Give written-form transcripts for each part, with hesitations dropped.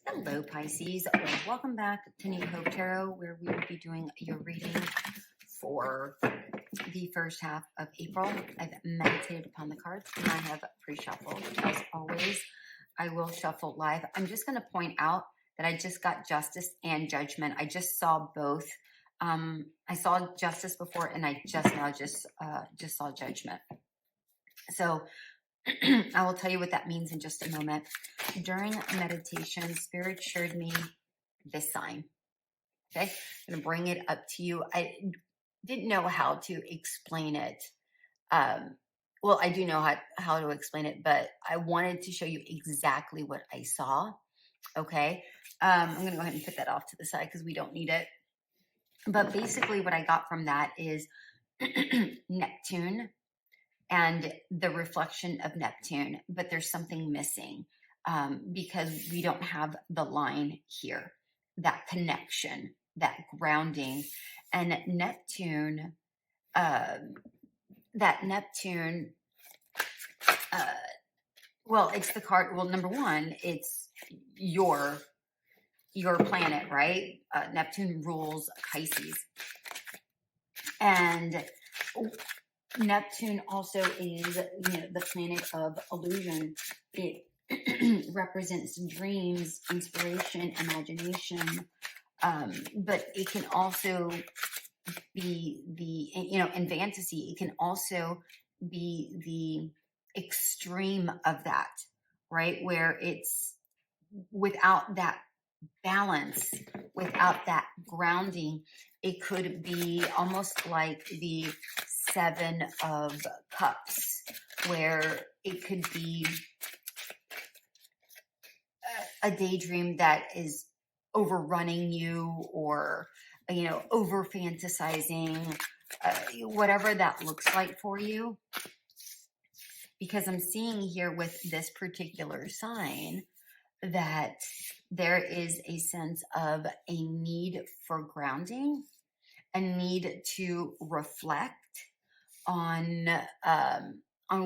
Hello, Pisces. Welcome back to New Hope Tarot, where we will be doing your reading for the first half of April. I've meditated upon the cards and I have pre-shuffled. As always, I will shuffle live. I'm just going to point out that I just got Justice and Judgment. I just saw both. I saw Justice before, and I just now saw Judgment. So I will tell you what that means in just a moment. During meditation, Spirit showed me this sign. Okay, I'm going to bring it up to you. I didn't know how to explain it. Well, I do know how to explain it, but I wanted to show you exactly what I saw. Okay, I'm going to go ahead and put that off to the side because we don't need it. But basically what I got from that is Neptune and the reflection of Neptune, but there's something missing because we don't have the line here, that connection, that grounding. And Neptune, well, it's the card. Well, number one, it's your planet, right? Neptune rules Pisces. And Neptune also is, the planet of illusion. It represents dreams, inspiration, imagination, but it can also be in fantasy, it can also be the extreme of that, right? Where it's without that balance, without that grounding, it could be almost like the Seven of Cups, where it could be a daydream that is overrunning you, or over fantasizing, whatever that looks like for you. Because I'm seeing here with this particular sign that there is a sense of a need for grounding, a need to reflect on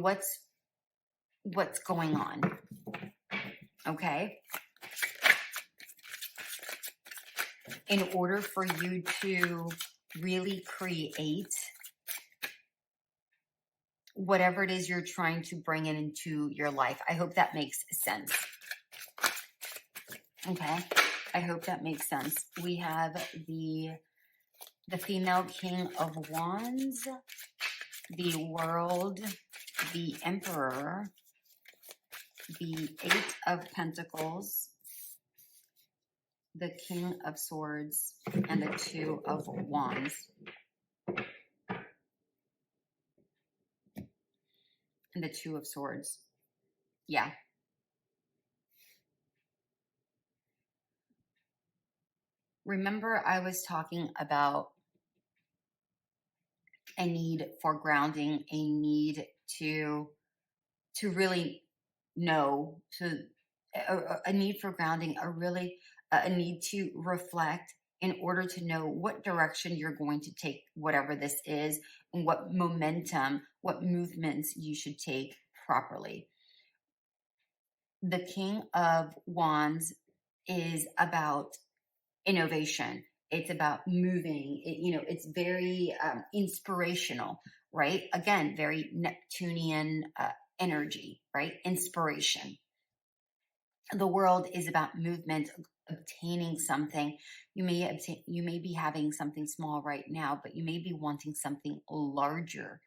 what's going on. Okay, in order for you to really create whatever it is you're trying to bring into your life. I hope that makes sense. Okay, I hope that makes sense. We have the female King of Wands, the World, the Emperor, the Eight of Pentacles, the King of Swords, and the Two of Wands. And the Two of Swords. Yeah. Remember, I was talking about a need for grounding, a need to really know, a need for grounding, a need to reflect in order to know what direction you're going to take, whatever this is, and what momentum, what movements you should take properly. The King of Wands is about innovation. It's about moving. It's very inspirational, right? Again, very Neptunian energy, right? Inspiration. The World is about movement, obtaining something. You may be having something small right now, but you may be wanting something larger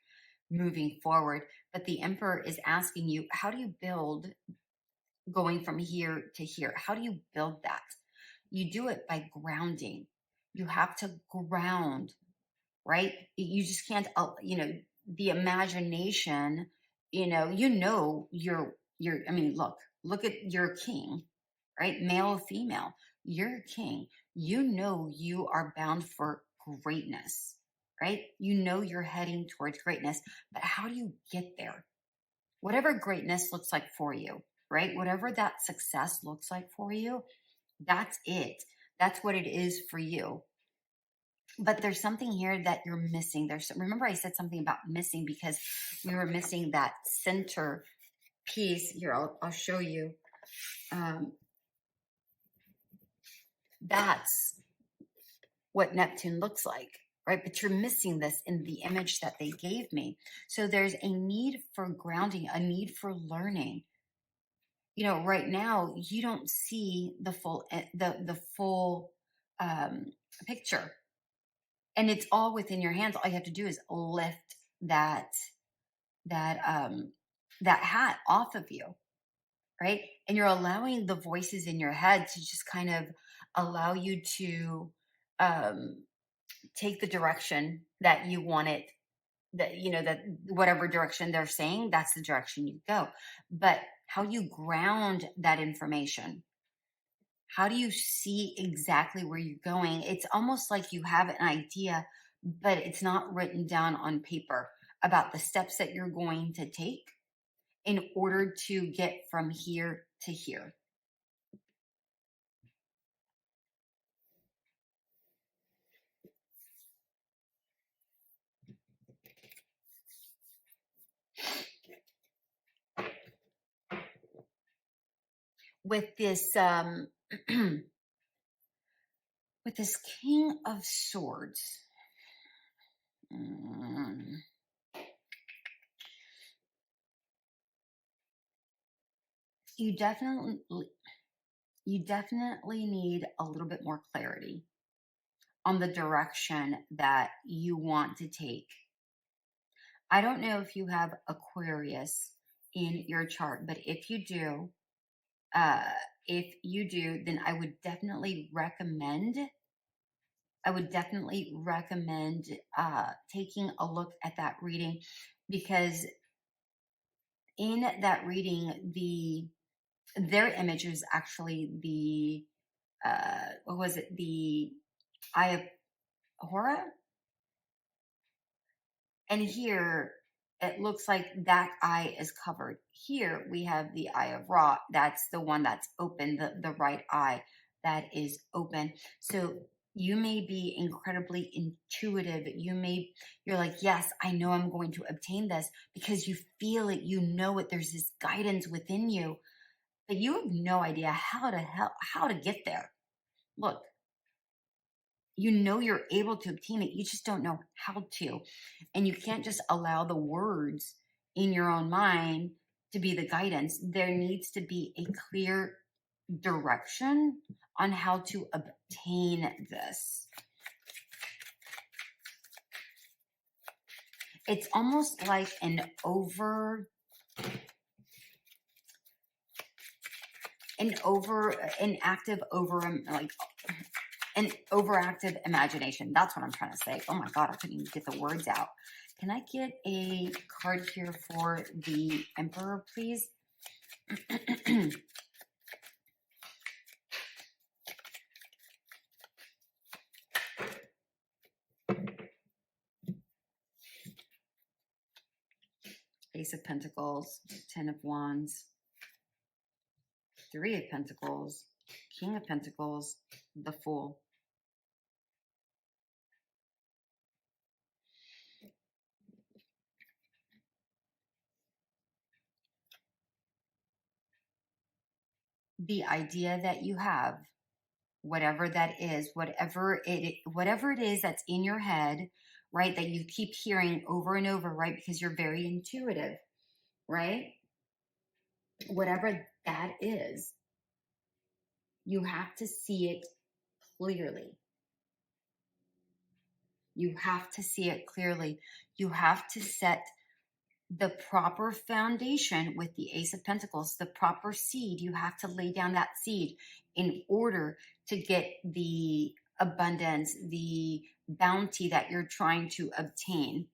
moving forward. But the Emperor is asking you, how do you build going from here to here? How do you build that? You do it by grounding. You have to ground, right? You just can't, the imagination, look at your king, right? Male, female, you're king. You are bound for greatness, right? You're heading towards greatness, but how do you get there? Whatever greatness looks like for you, right? Whatever that success looks like for you, that's it. That's what it is for you. But there's something here that you're missing. Remember I said something about missing because we were missing that center piece. Here, I'll show you. That's what Neptune looks like, right? But you're missing this in the image that they gave me. So there's a need for grounding, a need for learning. You know, right now you don't see the full picture, and it's all within your hands. All you have to do is lift that that hat off of you, right? And you're allowing the voices in your head to just kind of allow you to um, take the direction that you want it, that, you know, that whatever direction they're saying, that's the direction you go. But how you ground that information, how do you see exactly where you're going? It's almost like you have an idea, but it's not written down on paper about the steps that you're going to take in order to get from here to here. With this with this King of Swords, you definitely need a little bit more clarity on the direction that you want to take. I don't know if you have Aquarius in your chart, but uh, if you do, then I would definitely recommend taking a look at that reading, because in that reading, their image is actually the what was it? The Eye of Horror. And here it looks like that eye is covered. Here we have the Eye of Ra. That's the one that's open, the right eye that is open. So you may be incredibly intuitive. You're like, yes, I know I'm going to obtain this, because you feel it, you know it. There's this guidance within you, but you have no idea how to get there. Look, you know you're able to obtain it, you just don't know how to. And you can't just allow the words in your own mind to be the guidance. There needs to be a clear direction on how to obtain this. It's almost like an overactive imagination. That's what I'm trying to say. Oh my God, I couldn't even get the words out. Can I get a card here for the Emperor, please? Ace of Pentacles, Ten of Wands, Three of Pentacles, King of Pentacles, the Fool. The idea that you have, whatever that is, whatever it is that's in your head, right, that you keep hearing over and over, right, because you're very intuitive, right? Whatever that is, you have to see it clearly. You have to see it clearly. You have to set the proper foundation with the Ace of Pentacles, the proper seed. You have to lay down that seed in order to get the abundance, the bounty that you're trying to obtain.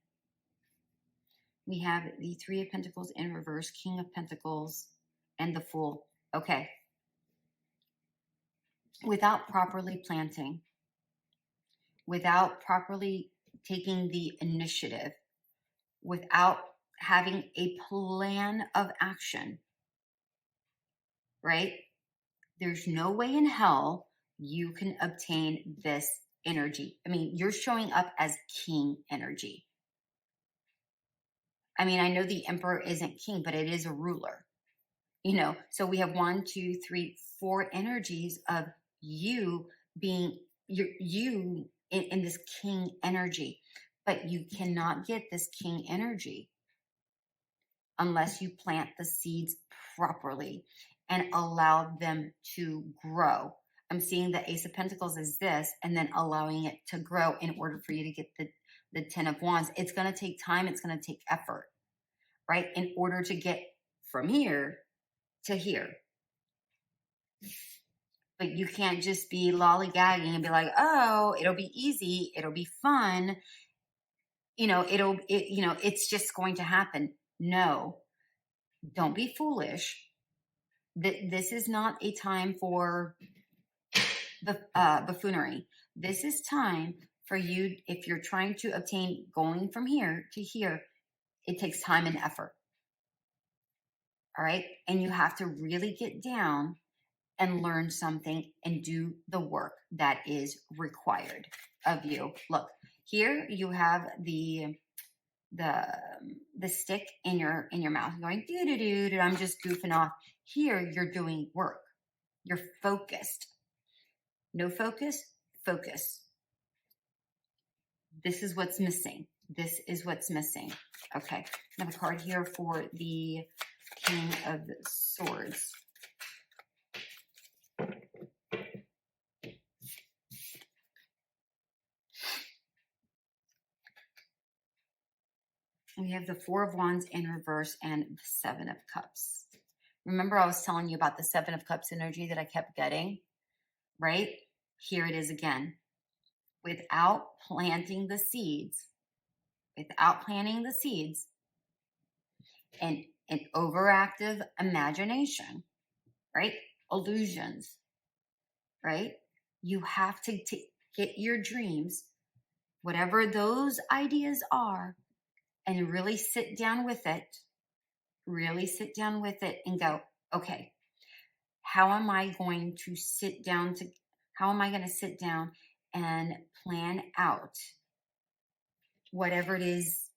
We have the Three of Pentacles in reverse, King of Pentacles, and the Fool. Okay. Without properly planting, without properly taking the initiative, without having a plan of action, right? There's no way in hell you can obtain this energy. I mean, you're showing up as king energy. I mean, I know the Emperor isn't king, but it is a ruler, you know? So we have 1, 2, 3, 4 energies of you being you in this king energy. But you cannot get this king energy unless you plant the seeds properly and allow them to grow. I'm seeing the Ace of Pentacles as this, and then allowing it to grow in order for you to get the Ten of Wands. It's going to take time. It's going to take effort, right? In order to get from here to here. But you can't just be lollygagging and be like, oh, it'll be easy. It'll be fun. It's just going to happen. No, don't be foolish. This is not a time for buffoonery. This is time for you, if you're trying to obtain going from here to here, it takes time and effort. All right. And you have to really get down and learn something and do the work that is required of you. Look, here you have the stick in your mouth going doo-doo-doo, I'm just goofing off. Here you're doing work. You're focused. No focus, focus. This is what's missing. This is what's missing. Okay, I have a card here for the King of Swords. We have the Four of Wands in reverse and the Seven of Cups. Remember I was telling you about the Seven of Cups energy that I kept getting, right? Here it is again. Without planting the seeds, and an overactive imagination, right? Illusions, right? You have to get your dreams, whatever those ideas are, and really sit down with it. Really sit down with it and go, okay, how am I going to sit down and plan out whatever it is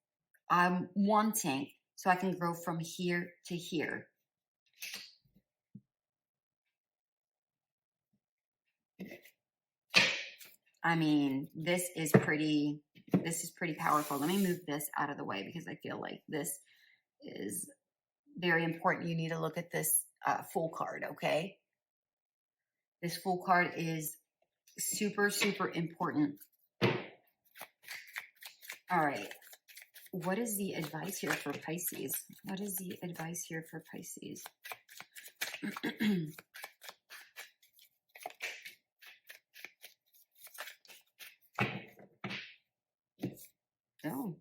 I'm wanting so I can grow from here to here? I mean, this is pretty powerful. Let me move this out of the way because I feel like this is very important. You need to look at this Fool card, okay? This Fool card is super, super important. All right. What is the advice here for Pisces? What is the advice here for Pisces? Oh.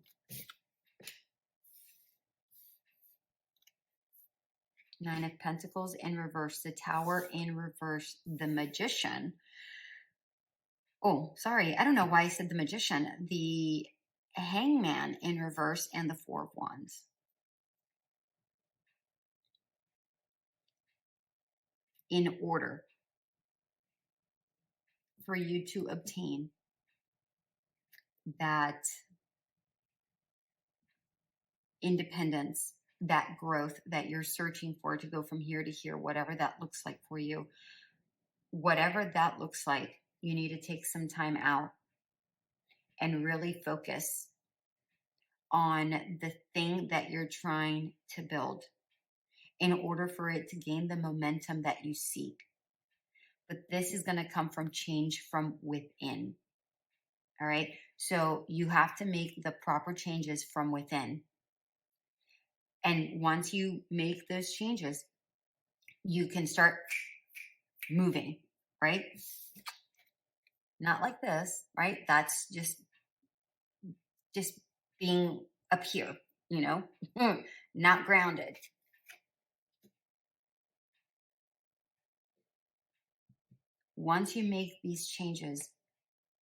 Nine of Pentacles in reverse, the Tower in reverse, the Magician. Oh, sorry. I don't know why I said the Magician. The Hangman in reverse and the Four of Wands. In order for you to obtain that independence, that growth that you're searching for to go from here to here, whatever that looks like for you, whatever that looks like, you need to take some time out and really focus on the thing that you're trying to build in order for it to gain the momentum that you seek. But this is going to come from change from within. All right. So you have to make the proper changes from within. And once you make those changes, you can start moving, right? Not like this, right? That's just being up here, you know, not grounded. Once you make these changes,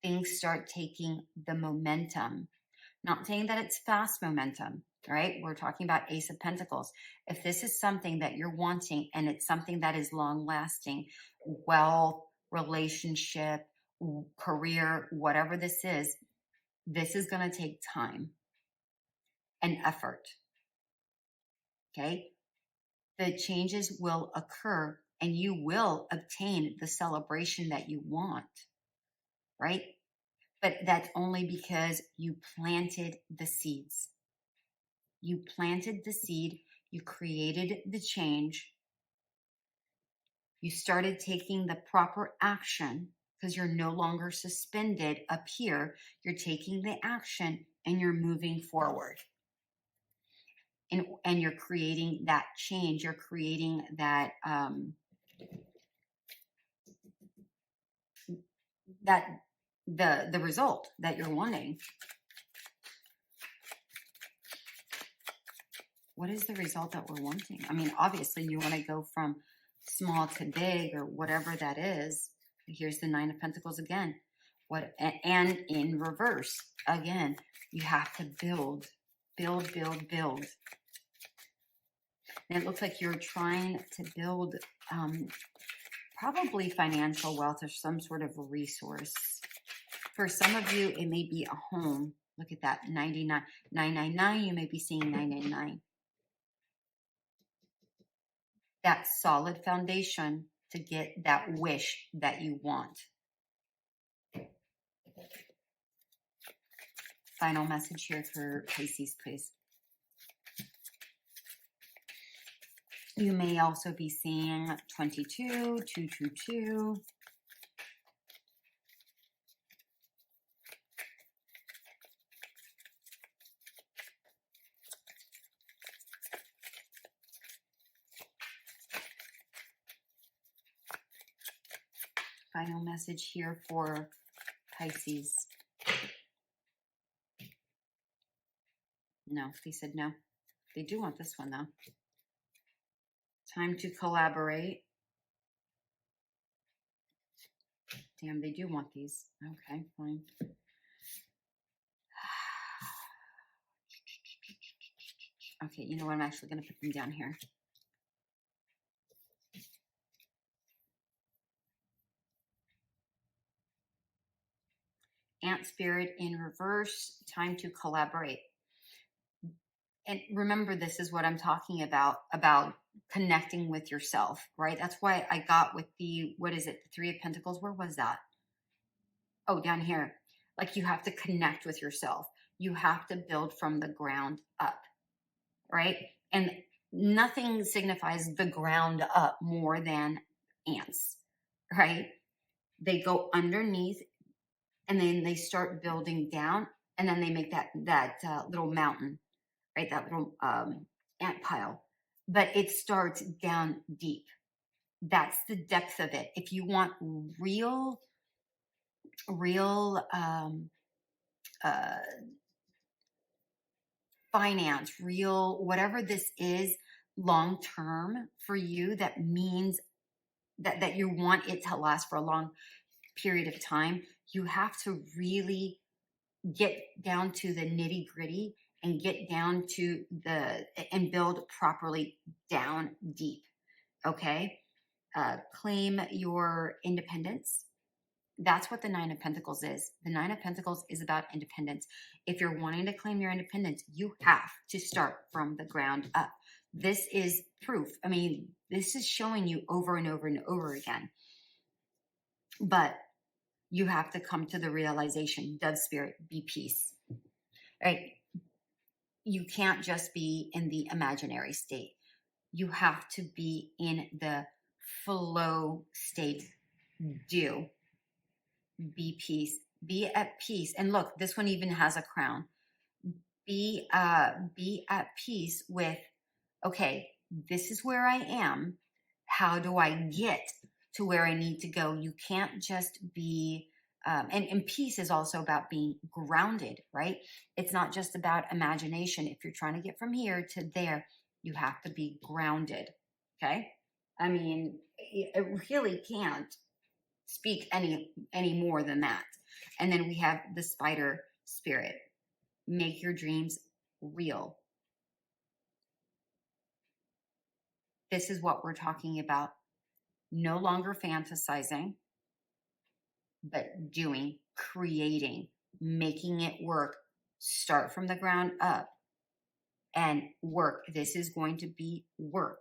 things start taking the momentum. Not saying that it's fast momentum, right? We're talking about Ace of Pentacles. If this is something that you're wanting and it's something that is long lasting, wealth, relationship, career, whatever this is going to take time and effort. Okay? The changes will occur and you will obtain the celebration that you want. right? But that's only because you planted the seeds. You planted the seed, you created the change, you started taking the proper action because you're no longer suspended up here. You're taking the action and you're moving forward. And you're creating that change. You're creating that the result that you're wanting. What is the result that we're wanting? I mean, obviously you want to go from small to big or whatever that is. Here's the Nine of Pentacles again. And in reverse, again, you have to build. And it looks like you're trying to build probably financial wealth or some sort of resource. For some of you, it may be a home. Look at that, 999. You may be seeing 999. That solid foundation to get that wish that you want. Final message here for Pisces, please. You may also be seeing 22, 222. Final message here for Pisces. No, they said no. They do want this one though. Time to collaborate. Damn, they do want these. Okay, fine. Okay, you know what? I'm actually going to put them down here. Ant spirit in reverse. Time to collaborate. And remember, this is what I'm talking about connecting with yourself, right? That's why I got with the, what is it? The Three of Pentacles. Where was that? Oh, down here. Like you have to connect with yourself. You have to build from the ground up, right? And nothing signifies the ground up more than ants, right? They go underneath and then they start building down and then they make that little mountain, right? That little ant pile. But it starts down deep. That's the depth of it. If you want real finance, real, whatever this is long term for you, that means that you want it to last for a long period of time, you have to really get down to the nitty gritty and get down to and build properly down deep. Okay. Claim your independence. That's what the Nine of Pentacles is. The Nine of Pentacles is about independence. If you're wanting to claim your independence, you have to start from the ground up. This is proof. I mean, this is showing you over and over and over again. But you have to come to the realization, Dove Spirit, be peace. Right? You can't just be in the imaginary state. You have to be in the flow state. Do. Be peace. Be at peace. And look, this one even has a crown. Be at peace with, okay, this is where I am. How do I get to where I need to go? You can't just be, and peace is also about being grounded, right? It's not just about imagination. If you're trying to get from here to there, you have to be grounded, okay? I mean, it really can't speak any more than that. And then we have the spider spirit. Make your dreams real. This is what we're talking about. No longer fantasizing, but doing, creating, making it work. Start from the ground up and work. This is going to be work,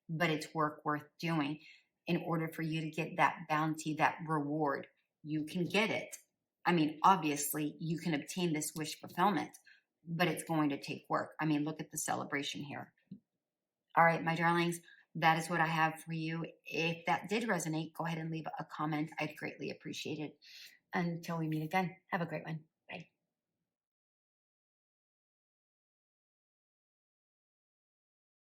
but it's work worth doing in order for you to get that bounty, that reward. you can get it. I mean, obviously, you can obtain this wish fulfillment, but it's going to take work. I mean, look at the celebration here. All right, my darlings, that is what I have for you. If that did resonate, go ahead and leave a comment. I'd greatly appreciate it. Until we meet again, have a great one.